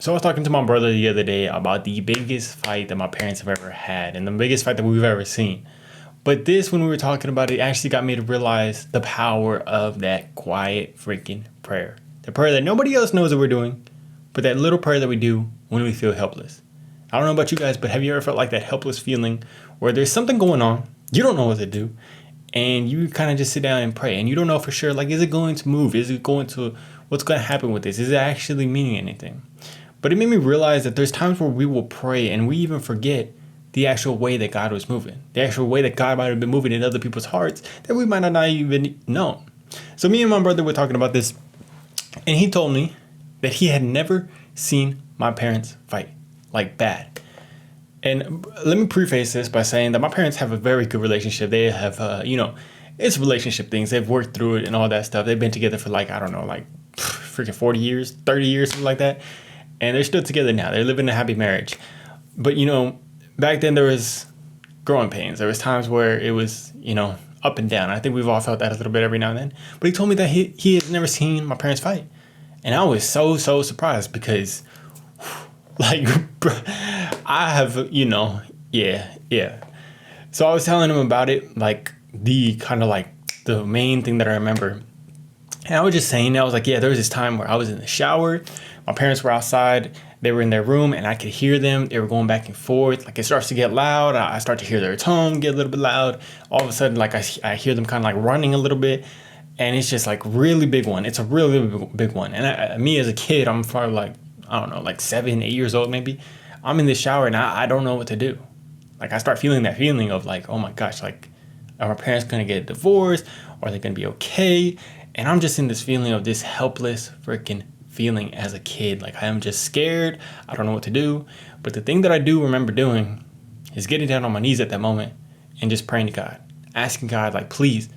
So I was talking to my brother the other day about the biggest fight that my parents have ever had and the biggest fight that we've ever seen. But this, when we were talking about it, actually got me to realize the power of that quiet freaking prayer. The prayer that nobody else knows that we're doing, but that little prayer that we do when we feel helpless. I don't know about you guys, but have you ever felt like that helpless feeling where there's something going on, you don't know what to do, and you kind of just sit down and pray, and you don't know for sure, like, is it going to move? Is it going to, what's going to happen with this? Is it actually meaning anything? But it made me realize that there's times where we will pray and we even forget the actual way that God was moving, the actual way that God might have been moving in other people's hearts that we might not even know. So me and my brother were talking about this, and he told me that he had never seen my parents fight, like bad. And let me preface this by saying that my parents have a very good relationship. They have, it's relationship things. They've worked through it and all that stuff. They've been together for freaking 40 years, 30 years, something like that. And they're still together now. They're living a happy marriage. But, back then there was growing pains. There was times where it was, up and down. I think we've all felt that a little bit every now and then. But he told me that he has never seen my parents fight. And I was so surprised because, I have, yeah. So I was telling him about it, the main thing that I remember. And I was just saying, I was like, yeah, there was this time where I was in the shower. My parents were outside. They were in their room and I could hear them. They were going back and forth. Like, it starts to get loud. I start to hear their tone get a little bit loud. All of a sudden, I hear them kind of running a little bit. And it's just really big one. It's a really big one. And me as a kid, I'm probably 7, 8 years old maybe. I'm in the shower and I don't know what to do. I start feeling that feeling of oh my gosh, are my parents going to get divorced? Or are they going to be okay? And I'm just in this feeling of this helpless freaking feeling as a kid. I am just scared. I don't know what to do. But the thing that I do remember doing is getting down on my knees at that moment and just praying to God, asking God, please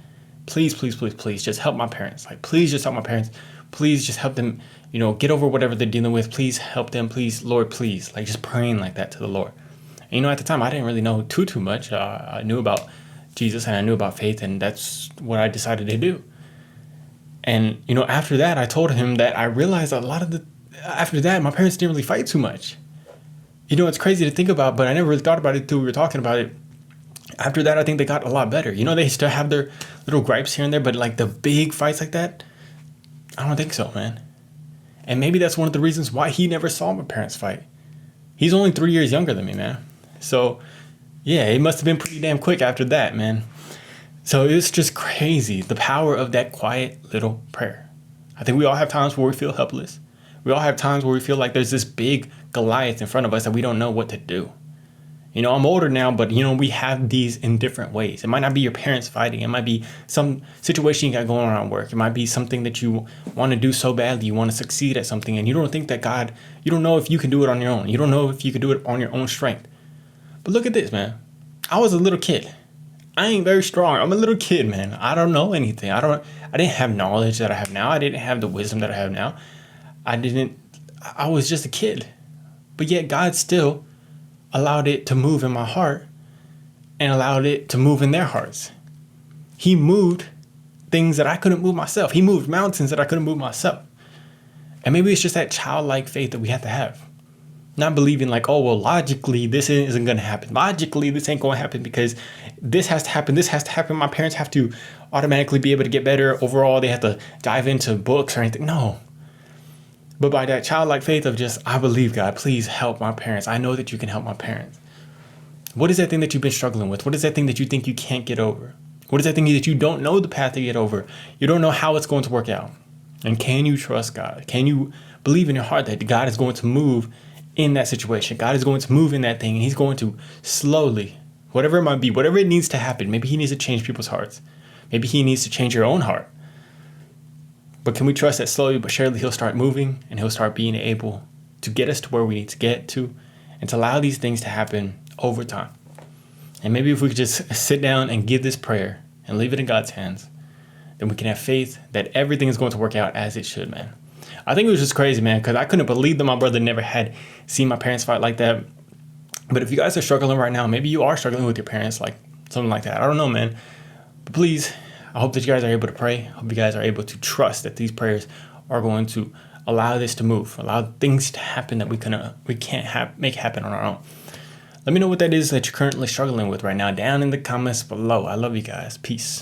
just help my parents. Please just help my parents. Please just help them, get over whatever they're dealing with. Please help them. Please, Lord, please. Just praying like that to the Lord. And, at the time, I didn't really know too much. I knew about Jesus and I knew about faith, and that's what I decided to do. And, after that, I told him that I realized after that, my parents didn't really fight too much. It's crazy to think about, but I never really thought about it until we were talking about it. After that, I think they got a lot better. They still have their little gripes here and there, but the big fights like that, I don't think so, man. And maybe that's one of the reasons why he never saw my parents fight. He's only 3 years younger than me, man. So, yeah, it must have been pretty damn quick after that, man. So it's just crazy, the power of that quiet little prayer. I think we all have times where we feel helpless. We all have times where we feel like there's this big Goliath in front of us that we don't know what to do. I'm older now, but, we have these in different ways. It might not be your parents fighting. It might be some situation you got going on at work. It might be something that you want to do so badly. You want to succeed at something, and you don't think that you don't know if you can do it on your own. You don't know if you can do it on your own strength. But look at this, man. I was a little kid. I ain't very strong. I'm a little kid, man. I don't know anything. I didn't have knowledge that I have now. I didn't have the wisdom that I have now. I was just a kid. But yet God still allowed it to move in my heart and allowed it to move in their hearts. He moved things that I couldn't move myself. He moved mountains that I couldn't move myself. And maybe it's just that childlike faith that we have to have. Not believing logically this isn't going to happen. Logically, this ain't going to happen because this has to happen. This has to happen. My parents have to automatically be able to get better. Overall, they have to dive into books or anything. No. But by that childlike faith of just, I believe, God, please help my parents. I know that you can help my parents. What is that thing that you've been struggling with? What is that thing that you think you can't get over? What is that thing that you don't know the path to get over? You don't know how it's going to work out. And can you trust God? Can you believe in your heart that God is going to move in that situation? God is going to move in that thing, and he's going to slowly, whatever it might be, whatever it needs to happen. Maybe he needs to change people's hearts. Maybe he needs to change your own heart. But can we trust that slowly but surely he'll start moving and he'll start being able to get us to where we need to get to and to allow these things to happen over time? And maybe if we could just sit down and give this prayer and leave it in God's hands, then we can have faith that everything is going to work out as it should, man. I think it was just crazy, man, because I couldn't believe that my brother never had seen my parents fight like that. But if you guys are struggling right now, maybe you are struggling with your parents, something like that. I don't know, man. But please, I hope that you guys are able to pray. I hope you guys are able to trust that these prayers are going to allow this to move, allow things to happen that we can't make happen on our own. Let me know what that is that you're currently struggling with right now down in the comments below. I love you guys. Peace.